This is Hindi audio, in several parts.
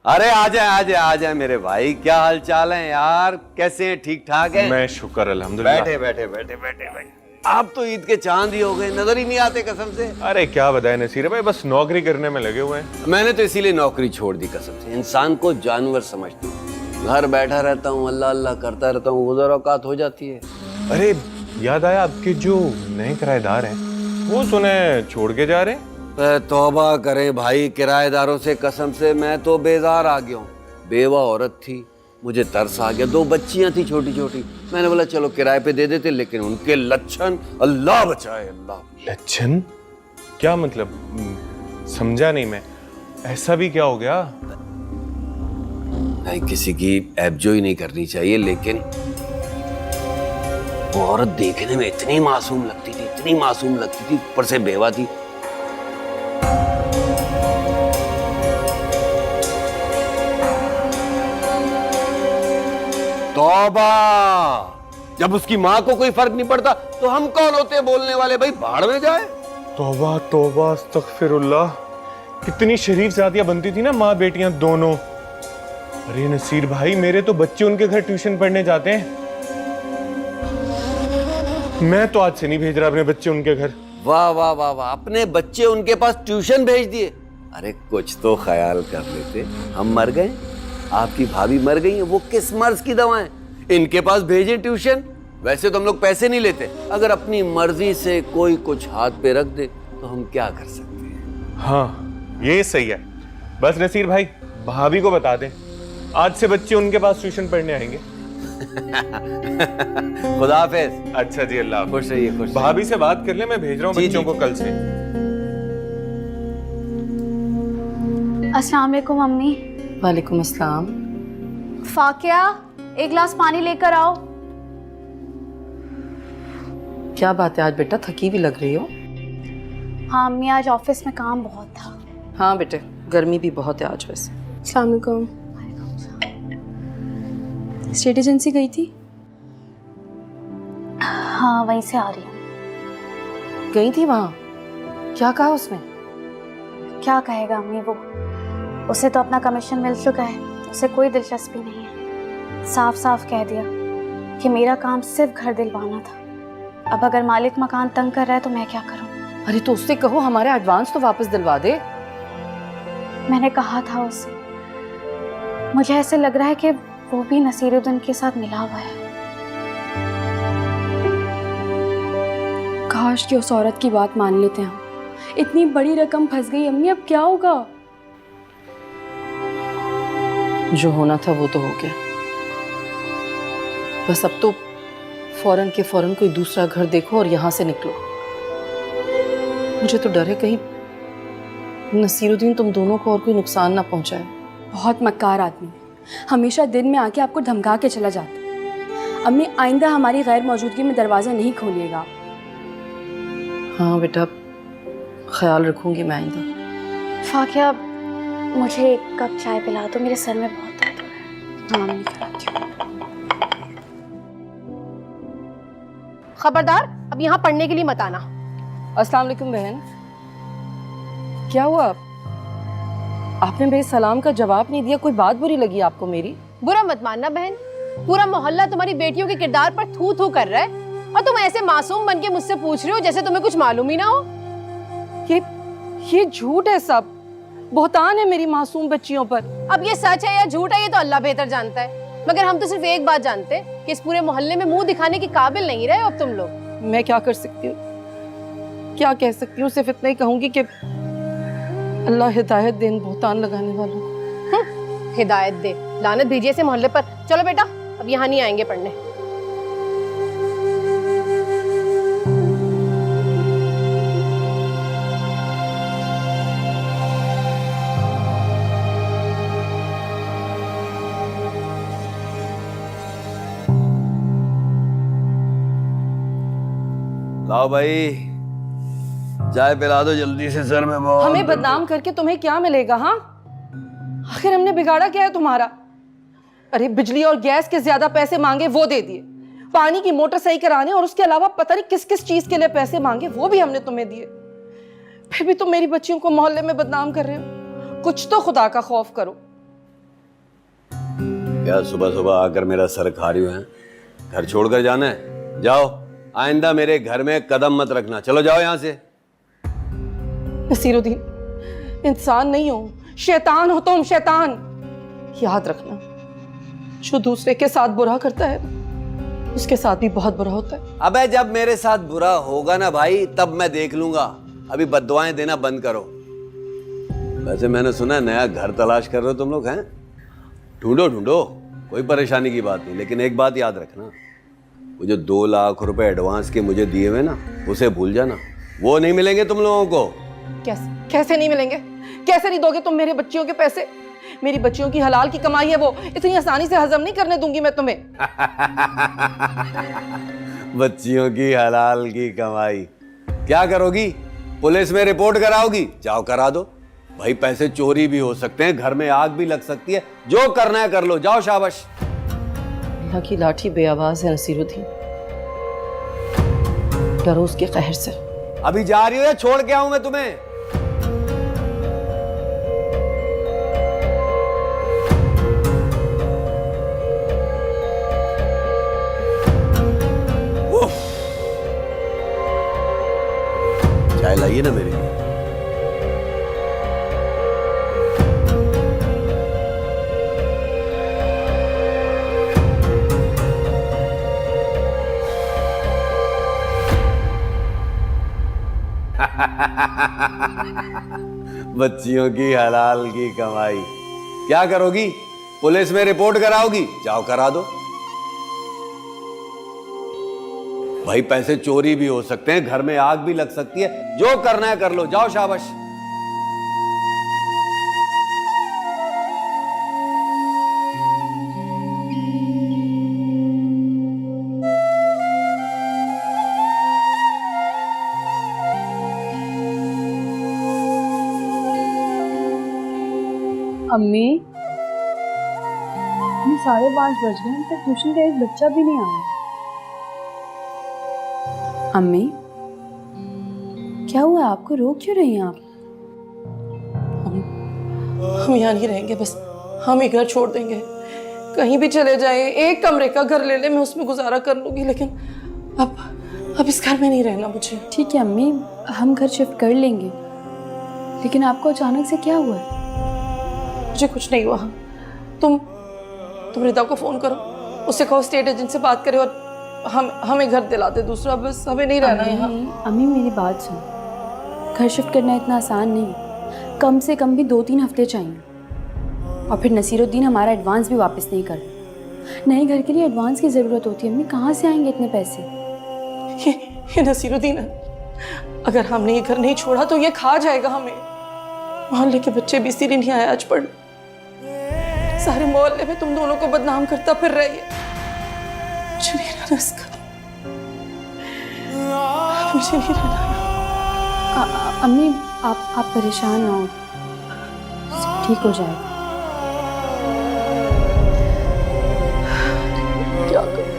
अरे आ जाए मेरे भाई, क्या हाल चाल है यार, कैसे हैं? ठीक ठाक हैं? मैं शुक्र अल्हम्दुलिल्लाह। बैठे। आप तो ईद के चांद ही हो गए, नजर ही नहीं आते कसम से। अरे क्या बताएं नसीर भाई, बस नौकरी करने में लगे हुए हैं। मैंने तो इसीलिए नौकरी छोड़ दी कसम से, इंसान को जानवर समझता हूँ। घर बैठा रहता हूँ, अल्लाह अल्लाह करता रहता हूँ, गुज़र औकात हो जाती है। अरे याद आया, आपके जो नए किराएदार हैं वो सुने छोड़ के जा रहे हैं। तौबा करें भाई, किराएदारों से कसम से मैं तो बेजार आ गया हूँ। बेवा औरत थी, मुझे तरस आ गया, 2 बच्चियां थी छोटी छोटी। मैंने बोला चलो किराए पे दे देते, लेकिन उनके लक्षण अल्लाह बचाए अल्लाह। लच्छन? क्या मतलब? समझा नहीं मैं, ऐसा भी क्या हो गया? नहीं, किसी की ऐबजोई नहीं करनी चाहिए, लेकिन वो औरत देखने में इतनी मासूम लगती थी, ऊपर से बेवा थी। तौबा, जब उसकी माँ को कोई फर्क नहीं पड़ता तो हम कौन होते बोलने वाले? भाई भाड़ में जाए। तौबा तौबा अस्तगफिरुल्लाह। कितनी शरीफ जातियां बनती थी ना, माँ बेटियां दोनों। अरे नसीर भाई, मेरे तो बच्चे उनके घर ट्यूशन पढ़ने जाते हैं। मैं तो आज से नहीं भेज रहा अपने बच्चे उनके घर। वाह वाह वाह वाह, अपने बच्चे उनके पास ट्यूशन भेज दिए। अरे कुछ तो ख्याल कर लेते, हम मर गए, आपकी भाभी मर गई है, वो किस मर्ज की दवाएं, इनके पास भेजे ट्यूशन। वैसे तो हम लोग पैसे नहीं लेते, अगर अपनी मर्जी से कोई कुछ हाथ पे रख दे तो हम क्या कर सकते हैं? हाँ ये सही है। बस नसीर भाई, भाभी को बता दें आज से बच्चे उनके पास ट्यूशन पढ़ने आएंगे। खुदा हाफिज। अच्छा जी, अल्लाह हाफिज। खुश रहिए, खुश रहिए। भाभी से बात कर ले, मैं भेज रहा हूँ जी, बच्चों जी, को जी। कल से। अस्सलाम वालेकुम मम्मी। वालेकुम अस्सलाम। फाकिया, एक गिलास पानी लेकर आओ। क्या बात है, आज बेटा थकी भी लग रही हो? हाँ अम्मी, आज ऑफिस में काम बहुत था। हाँ बेटे, गर्मी भी बहुत है आज वैसे। अस्सलाम वालेकुम। स्टेट एजेंसी गई थी? हाँ वहीं से आ रही हूँ। गई थी वहाँ? क्या कहा उसने? क्या कहेगा अम्मी, वो उसे तो अपना कमीशन मिल चुका है, उसे कोई दिलचस्पी नहीं है। साफ साफ कह दिया कि मेरा काम सिर्फ घर दिलवाना था। अब अगर मालिक मकान तंग कर रहा है तो मैं क्या करूँ? अरे तो उससे कहो हमारे एडवांस तो वापस दिलवा दे। मैंने कहा था उसे, मुझे ऐसे लग रहा है कि वो भी नसीरुद्दीन के साथ मिला हुआ है। काश कि उस औरत की बात मान लेते हम। इतनी बड़ी रकम फंस गई अम्मी, अब क्या होगा? जो होना था वो तो हो गया, बस अब तो फौरन के फौरन कोई दूसरा घर देखो और यहाँ से निकलो। मुझे तो डर है कहीं नसीरुद्दीन तुम दोनों को और कोई नुकसान ना पहुंचाए। बहुत मक्कार आदमी है, हमेशा दिन में आके आपको धमका के चला जाता। अम्मी आइंदा हमारी गैर मौजूदगी में दरवाजा नहीं खोलिएगा। हाँ बेटा, ख्याल रखूंगी मैं आइंदा। फाकिया, मुझे एक कप चाय पिला दो, मेरे सर में बहुत दर्द हो रहा है। हाँ अम्मी, कराती हूँ। खबरदार, अब यहाँ पढ़ने के लिए मत आना। अस्सलाम वालेकुम बहन। क्या हुआ? आपने मेरे सलाम का जवाब नहीं दिया, कोई बात बुरी लगी आपको मेरी? बुरा मत मानना बहन, पूरा मोहल्ला तुम्हारी बेटियों के किरदार पर थू थू कर रहा है और तुम ऐसे मासूम बन के मुझसे पूछ रहे हो जैसे तुम्हें कुछ मालूम ही ना हो। ये झूठ है, सब बहुतान है मेरी मासूम बच्चियों पर। अब ये सच है या झूठ है ये तो अल्लाह बेहतर जानता है, मगर हम तो सिर्फ एक बात जानते हैं कि इस पूरे मोहल्ले में मुंह दिखाने के काबिल नहीं रहे अब तुम लोग। मैं क्या कर सकती हूँ, क्या कह सकती हूँ? सिर्फ इतना ही कहूंगी कि अल्लाह हिदायत दे इन बहुतान लगाने वालों को। हिदायत दे, लानत भेजिए से मोहल्ले पर। चलो बेटा, अब यहाँ नहीं आएंगे पढ़ने। लाओ भाई, चाय पिला दो जल्दी से, सर में बहुत हमें बदनाम करके तुम्हें क्या मिलेगा? हाँ, आखिर हमने बिगाड़ा क्या है तुम्हारा? अरे बिजली और गैस के ज्यादा पैसे मांगे वो दे दिए, पानी की मोटर सही कराने और उसके अलावा पता नहीं किस किस चीज के लिए पैसे मांगे वो भी हमने तुम्हें दिए। फिर भी तुम मेरी बच्चियों को मोहल्ले में बदनाम कर रहे हो। कुछ तो खुदा का खौफ करो। क्या सुबह सुबह आकर मेरा सर खा रही हो हैं? घर छोड़कर जाना है? जाओ, आइंदा मेरे घर में कदम मत रखना। चलो जाओ यहाँ से। नसीरुद्दीन, इंसान नहीं हो, शैतान हो तुम, शैतान। याद रखना, जो दूसरे के साथ बुरा करता है उसके साथ भी बहुत बुरा होता है। अबे जब मेरे साथ बुरा होगा ना भाई, तब मैं देख लूंगा। अभी बद्दुआएं देना बंद करो। वैसे मैंने सुना नया घर तलाश कर रहे हो तुम लोग, हैं? ढूंढो ढूंढो, कोई परेशानी की बात नहीं, लेकिन एक बात याद रखना, वो जो 2 लाख रुपए एडवांस के मुझे दिए हुए ना, उसे भूल जाना। वो नहीं मिलेंगे तुम लोगों को। कैसे नहीं मिलेंगे? कैसे नहीं दोगे तुम मेरे बच्चियों के पैसे? मेरी बच्चियों की हलाल की कमाई है, वो इतनी आसानी से हजम नहीं करने दूंगी मैं तुम्हें। बच्चियों की हलाल की कमाई क्या करोगी? पुलिस में रिपोर्ट कराओगी? जाओ करा दो भाई, पैसे चोरी भी हो सकते हैं, घर में आग भी लग सकती है, जो करना है कर लो, जाओ शाबाश। अल्लाह की लाठी बेआवाज है नसीरुद्दीन, डरो उसके कहर से। अभी जा रही हो या छोड़ के आऊं मैं तुम्हें? चाय लाइए ना मेरे लिए। बच्चियों की हलाल की कमाई क्या करोगी? पुलिस में रिपोर्ट कराओगी? जाओ करा दो भाई, पैसे चोरी भी हो सकते हैं, घर में आग भी लग सकती है, जो करना है कर लो, जाओ शाबाश। अम्मी, 5:30 बज गए, तक ट्यूशन का एक बच्चा भी नहीं आया। अम्मी, क्या हुआ? आपको रोक क्यों रही हैं आप? हम यहाँ नहीं रहेंगे, बस हम ही घर छोड़ देंगे। कहीं भी चले जाए, एक कमरे का घर ले ले, मैं उसमें गुजारा कर लूंगी, लेकिन अब इस घर में नहीं रहना मुझे। ठीक है अम्मी, हम घर शिफ्ट कर लेंगे, लेकिन आपको अचानक से क्या हुआ? मुझे कुछ नहीं हुआ। तुम रिदा को फोन करो, उससे कहो स्टेट एजेंट से बात करे और हमें घर दिला दे दूसरा, बस हमें नहीं रहना यहाँ। अम्मी मेरी बात सुन, घर शिफ्ट करना इतना आसान नहीं है, कम से कम भी 2-3 हफ्ते चाहिए, और फिर नसीरुद्दीन हमारा एडवांस भी वापस नहीं कर रहा। नए घर के लिए एडवांस की ज़रूरत होती है अम्मी, कहाँ से आएंगे इतने पैसे? ये नसीरुद्दीन है, अगर हमने ये घर नहीं छोड़ा तो ये खा जाएगा हमें। मोहल्ले के बच्चे भी इसीलिए नहीं आए आज पढ़, सारे मोहल्ले में तुम दोनों को बदनाम करता फिर रही है। मुझे नहीं रहना इसका, मुझे नहीं रहना। अम्मी आप परेशान ना हो, सब ठीक हो जाएगा। क्या करूं?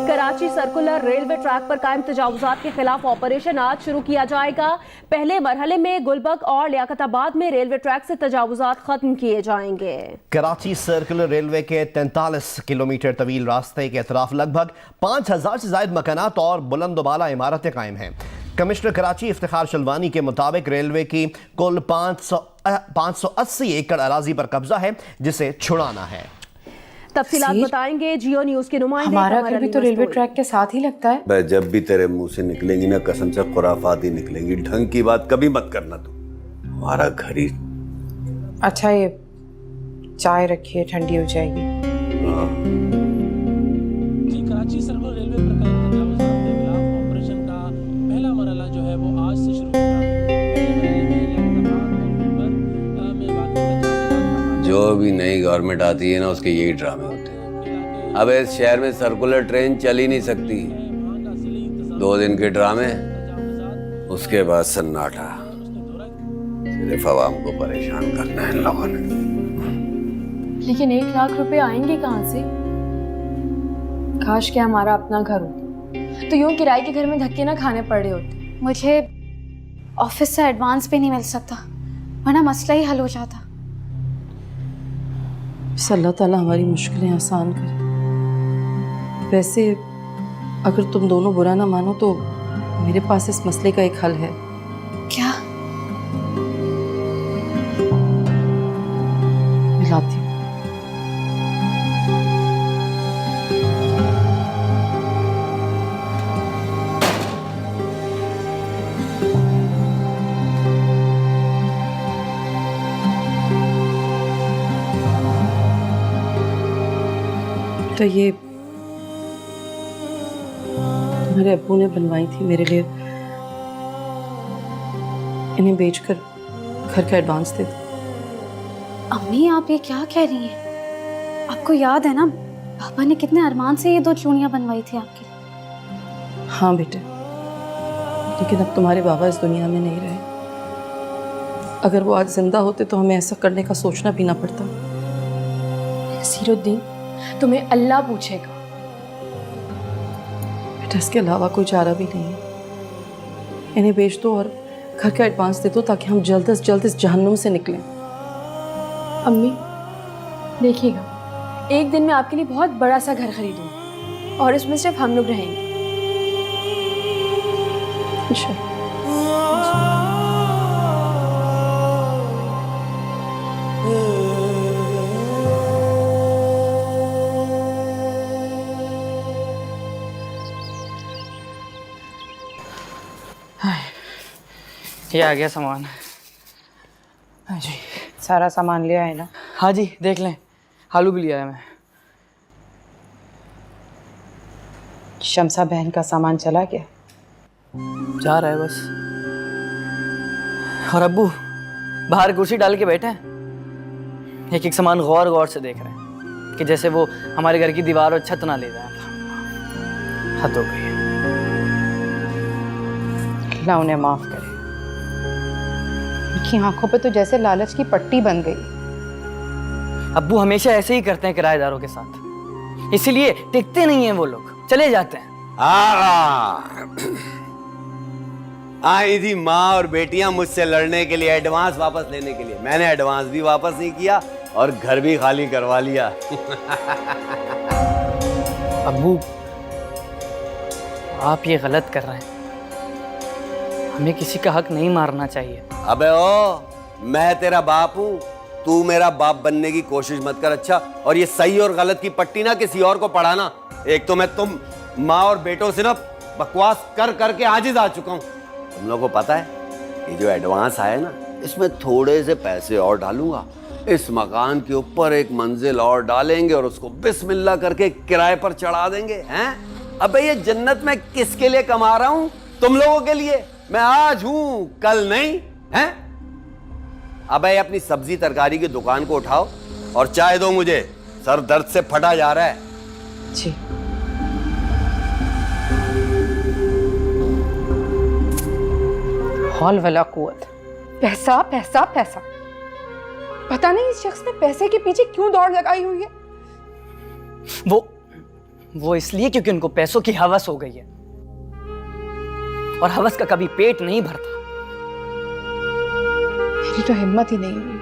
कराची सर्कुलर रेलवे ट्रैक पर कायम तजावुजात के खिलाफ ऑपरेशन आज शुरू किया जाएगा। पहले मरहले में गुलबर्ग और लियाकताबाद में रेलवे ट्रैक से तजावुजात खत्म किए जाएंगे। कराची सर्कुलर रेलवे के 43 किलोमीटर तवील रास्ते के अतराफ लगभग 5000 से ज्यादा मकानात और बुलंदबाला इमारतें कायम हैं। कमिश्नर कराची इफ्तिखार शलवानी के मुताबिक रेलवे की कुल 580 एकड़ अराजी पर कब्जा है, जिसे छुड़ाना है। तफसीलात बताएंगे जियो न्यूज के नुमाइंदे। हमारा घर भी तो रेलवे ट्रैक के साथ ही लगता है। जब भी तेरे मुंह से निकलेंगी ना कसम से खुराफात ही निकलेंगी, ढंग की बात कभी मत करना तू। हमारा घर ही। अच्छा ये चाय रखिए, ठंडी हो जाएगी। जी, कराची सर्कुलर रेलवे पर कायम तजावुजात के खिलाफ ऑपरेशन का पहला मरहला जो है वो आज से शुरू होगा। जो भी नई गवर्नमेंट आती है ना, उसके यही ड्रामे होते हैं। अब इस शहर में सर्कुलर ट्रेन चल ही नहीं सकती। 2 दिन के ड्रामे, उसके बाद सन्नाटा। सिर्फ आवाम को परेशान करना है इन लोगों ने। लेकिन 1 लाख रुपए आएंगे कहाँ से? काश के हमारा अपना घर होता, तो यूं किराए के घर में धक्के ना खाने पड़ रहे होते। मुझे ऑफिस से एडवांस भी नहीं मिल सकता, वरना मसला ही हल हो जाता। बस अल्लाह ताला हमारी मुश्किलें आसान करे। वैसे अगर तुम दोनों बुरा ना मानो तो मेरे पास इस मसले का एक हल है। क्या? मिलाती हूँ। तो ये तुम्हारे अब्बू ने बनवाई थी मेरे लिए, इन्हें बेचकर घर का एडवांस दे दो। अम्मी आप ये क्या कह रही हैं? आपको याद है ना पापा ने कितने अरमान से ये 2 चूड़ियां बनवाई थी आपके लिए। हाँ बेटे, लेकिन अब तुम्हारे बाबा इस दुनिया में नहीं रहे। अगर वो आज जिंदा होते तो हमें ऐसा करने का सोचना भी ना पड़ता। नसीरुद्दीन, तुम्हें अल्लाह पूछेगा। बेटा इसके अलावा कोई चारा भी नहीं है। इन्हें बेच दो और घर का एडवांस दे दो ताकि हम जल्द से जल्द इस जहन्नुम से निकलें। अम्मी देखिएगा, एक दिन मैं आपके लिए बहुत बड़ा सा घर खरीदूंगी और इसमें सिर्फ हम लोग रहेंगे। इंशाअल्लाह। ये आ गया सामान। हाँ जी, सारा सामान लिया है ना? हाँ जी, देख लें, आलू भी लिया है मैं। शमसा बहन का सामान चला गया? जा रहा है बस। और अब्बू बाहर कुर्सी डाल के बैठे हैं, एक एक सामान गौर गौर से देख रहे हैं कि जैसे वो हमारे घर की दीवार और छत ना ले जाए। हद हो गई। अल्लाह उन्हें माफ करे। उनकी आंखों पे तो जैसे लालच की पट्टी बन गई। अब्बू हमेशा ऐसे ही करते हैं किराएदारों के साथ, इसीलिए टिकते नहीं हैं वो लोग, चले जाते हैं। आई थी माँ और बेटियां मुझसे लड़ने के लिए, एडवांस वापस लेने के लिए। मैंने एडवांस भी वापस नहीं किया और घर भी खाली करवा लिया। अब्बू आप ये गलत कर रहे हैं, हमें किसी का हक नहीं मारना चाहिए। अबे ओ, मैं तेरा बाप हूँ, तू मेरा बाप बनने की कोशिश मत कर। अच्छा, और ये सही और गलत की पट्टी ना किसी और को पढ़ाना। एक तो मैं तुम माँ और बेटों से ना बकवास कर करके आजिज आ चुका हूँ। तुम लोगों को पता है ये जो एडवांस आया ना, इसमें थोड़े से पैसे और डालूंगा, इस मकान के ऊपर एक मंजिल और डालेंगे और उसको बिस्मिल्लाह करके किराए पर चढ़ा देंगे। हैं? अबे ये जन्नत मैं किसके लिए कमा रहा हूँ? तुम लोगों के लिए। मैं आज हूँ कल नहीं है। अबे अपनी सब्जी तरकारी की दुकान को उठाओ और चाय दो मुझे, सर दर्द से फटा जा रहा है। जी। हौल वला कुव्वत। पैसा पैसा पैसा, पता नहीं इस शख्स ने पैसे के पीछे क्यों दौड़ लगाई हुई है। वो इसलिए क्योंकि उनको पैसों की हवस हो गई है, और हवस का कभी पेट नहीं भरता। मेरी तो हिम्मत ही नहीं हुई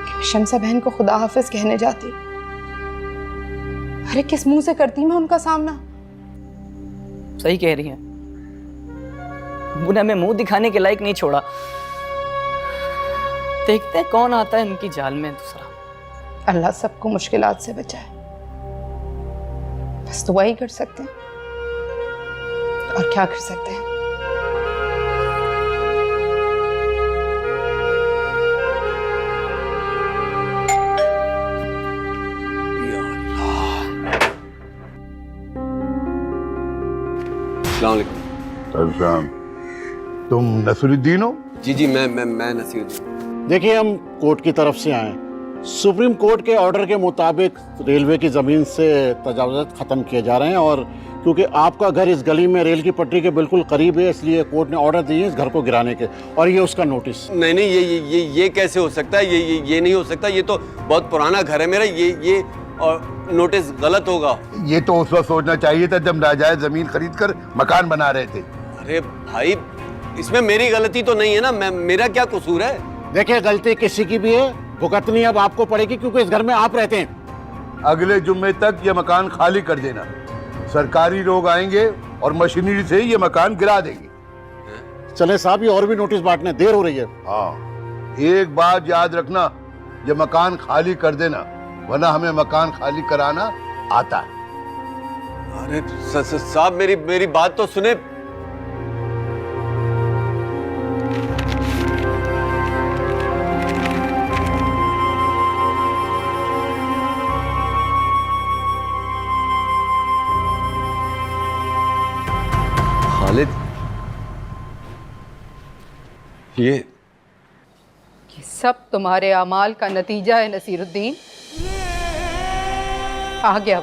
कि शमसा बहन को खुदा हाफिज कहने जाती। अरे किस मुंह से करती मैं उनका सामना? सही कह रही हैं, उन्हें हमें मुंह दिखाने के लायक नहीं छोड़ा। देखते हैं कौन आता है इनकी जाल में दूसरा। अल्लाह सबको मुश्किलात से बचाए, बस दुआ ही कर सकते हैं, और क्या कर सकते हैं। अस्सलाम वालेकुम। तुम नसीरुद्दीन हो? जी जी, मैं नसीरुद्दीन। देखिए, हम कोर्ट की तरफ से आए। सुप्रीम कोर्ट के ऑर्डर के मुताबिक रेलवे की ज़मीन से तजावुज़ात ख़त्म किए जा रहे हैं, और क्योंकि आपका घर इस गली में रेल की पटरी के बिल्कुल करीब है, इसलिए कोर्ट ने ऑर्डर दिए इस घर को गिराने के, और ये उसका नोटिस। नहीं नहीं, ये कैसे हो सकता है? ये नहीं हो सकता। ये तो बहुत पुराना घर है मेरा। ये और नोटिस गलत होगा। ये तो उस वक्त सोचना चाहिए था जब नाजायज जमीन खरीद कर मकान बना रहे थे। अरे भाई, इसमें मेरी गलती तो नहीं है ना, मेरा क्या कसूर है? देखिए, गलती किसी की भी है, भुगतनी अब आपको पड़ेगी, क्योंकि इस घर में आप रहते हैं। अगले जुम्मे तक ये मकान खाली कर देना। सरकारी लोग आएंगे और मशीनरी से ये मकान गिरा देंगे। चले साहब, ये और भी नोटिस बांटने, देर हो रही है। हाँ, एक बात याद रखना, ये मकान खाली कर देना, वरना हमें मकान खाली कराना आता है। अरे साहब, मेरी बात तो सुने। खालिद, ये सब तुम्हारे अमाल का नतीजा है नसीरुद्दीन। आ गया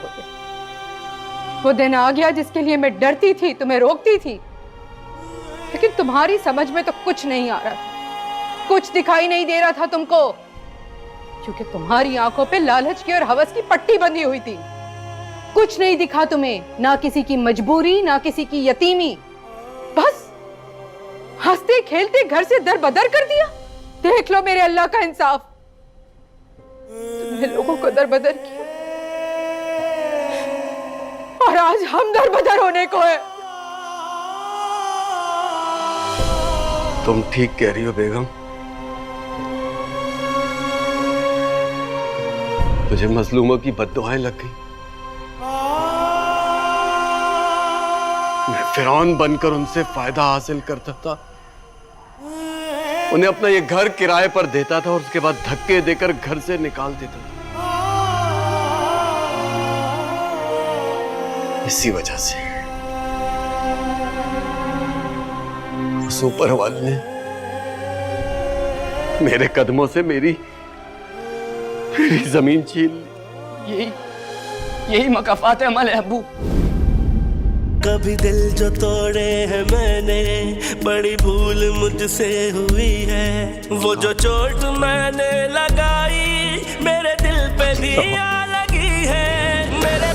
वो दिन आ गया जिसके लिए मैं डरती थी, तुम्हें रोकती थी, लेकिन तुम्हारी समझ में तो कुछ नहीं आ रहा था, कुछ दिखाई नहीं दे रहा था तुमको, क्योंकि तुम्हारी आंखों पे लालच की और हवस की पट्टी बंधी हुई थी। कुछ नहीं दिखा तुम्हें, ना किसी की मजबूरी, ना किसी की यतीमी, बस हंसते खेलते घर से दर बदर कर दिया। देख लो मेरे अल्लाह का इंसाफ, तुमने लोगों को दर बदर किया और आज हम दर बदर होने को है। तुम ठीक कह रही हो बेगम, तुझे मजलूमों की बद्दुआएं लग गई। मैं फिरौन बनकर उनसे फायदा हासिल करता था, उन्हें अपना ये घर किराए पर देता था और उसके बाद धक्के देकर घर से निकाल देता था। इसी वजह से उस ऊपर वाले ने मेरे कदमों से मेरी जमीन छीन ली। यही मकाफात है हमारे अब्बू। कभी दिल जो तोड़े हैं मैंने, बड़ी भूल मुझसे हुई है। वो जो चोट मैंने लगाई मेरे दिल पे भी आ लगी है। मेरे